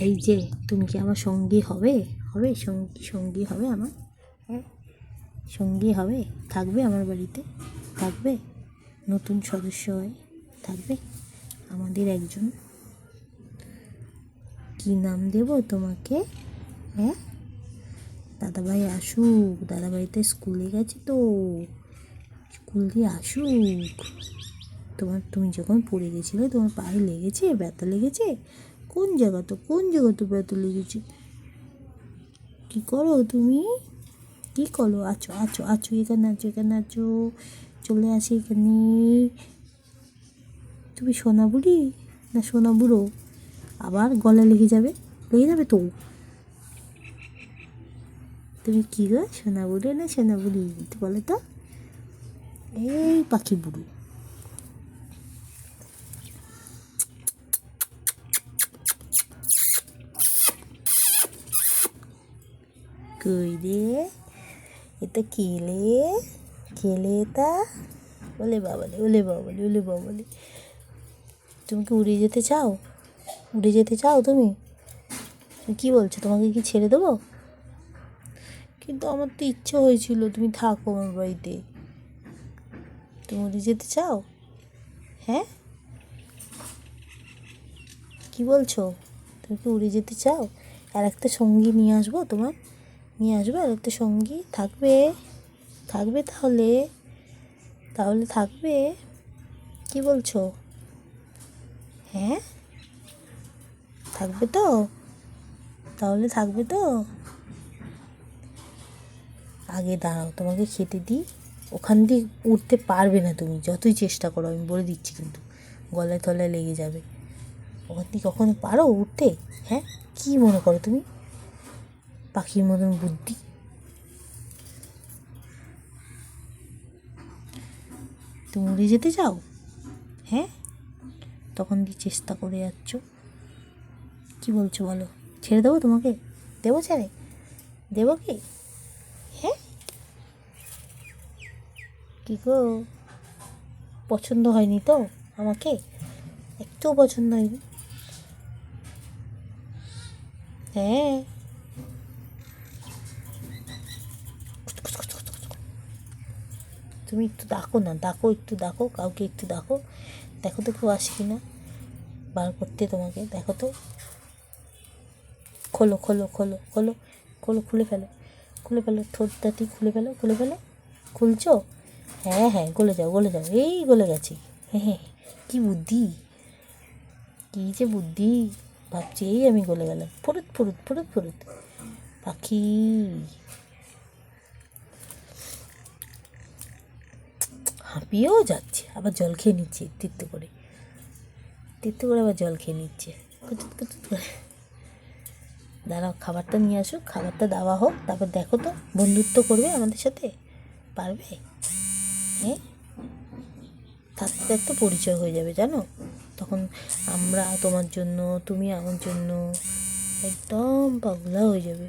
এই যে তুমি কি আমার সঙ্গী হবে? হবে সঙ্গী হবে আমার? হ্যাঁ, সঙ্গী হবে? থাকবে আমার বাড়িতে? থাকবে? নতুন সদস্য হয়ে থাকবে আমাদের একজন? কি নাম দেব তোমাকে? হ্যাঁ, দাদাভাই আসুক, দাদাভাই তো স্কুলে গেছে, তো স্কুল দিয়ে আসুক। তুমি যখন পড়ে গেছিলে তোমার পায়ে লেগেছে, ব্যথা লেগেছে? কোন জায়গা তো ব্যথা লেগেছে? কী করো তুমি? কী করো? আছো এখানে আছো, চলে আসি এখানে। তুমি সোনা বুড়ি না সোনা বুড়ো? আবার গলা লেগে যাবে তো। তুমি কী গো, সোনা বুড়ো না সোনা বুড়ি তো বলো তো? এই পাখি বুড়ো। কই রে, এটা খেলে এটা? ওলে বাবালে। তুমি কি উড়ে যেতে চাও তুমি? কি বলছো, তোমাকে কি ছেড়ে দেবো? কিন্তু আমার তো ইচ্ছে হয়েছিল তুমি থাকো আমার বাড়িতে। তুমি উড়ে যেতে চাও? হ্যাঁ, কি বলছো? তুমি কি উড়ে যেতে চাও? আর একটা সঙ্গী নিয়ে আসবো আর একটা সঙ্গী থাকবে তাহলে থাকবে? কি বলছো? হ্যাঁ, থাকবে তো? তাহলে থাকবে তো? আগে দাঁড়াও, তোমাকে খেতে দিই। ওখান দিয়ে উঠতে পারবে না তুমি, যতই চেষ্টা করো, আমি বলে দিচ্ছি কিন্তু। গলায় তলায় লেগে যাবে। ওখান দিয়ে কখনো পারো উঠতে? হ্যাঁ, কী মনে করো তুমি? পাখির মতন বুদ্ধি। তুমি উড়ে যেতে চাও? হ্যাঁ, তখন দিয়ে চেষ্টা করে যাচ্ছ। কি বলছো বলো? ছেড়ে দেবো তোমাকে? ছেড়ে দেবো কি? হ্যাঁ, কী গো, পছন্দ হয়নি তো আমাকে? একটুও পছন্দ হয়নি? হ্যাঁ, তুমি একটু ডাকো, কাউকে একটু ডাকো। দেখো তো কেউ আসে কি না বার করতে তোমাকে। দেখো তো। খোলো, খুলে ফেলো ঠোঁটটাটি খুলে ফেলো। খুলছো? হ্যাঁ, গলে যাও। এই গলে গেছি। হ্যাঁ, কী বুদ্ধি, কী যে বুদ্ধি! ভাবছি এই আমি গলে গেলাম। ফুরুত পাখি। হাঁপিয়েও যাচ্ছে, আবার জল খেয়ে নিচ্ছে তীর্থ করে আবার জল খেয়ে নিচ্ছে কুতুত করে। দাঁড়াও, খাবারটা নিয়ে আসুক, খাবারটা দেওয়া হোক, তারপর দেখো তো বন্ধুত্ব করবে আমাদের সাথে? পারবে? হ্যাঁ, থাকতে থাকতে পরিচয় হয়ে যাবে জানো। তখন আমরা তোমার জন্য, তুমি আমার জন্য একদম পাগলা হয়ে যাবে।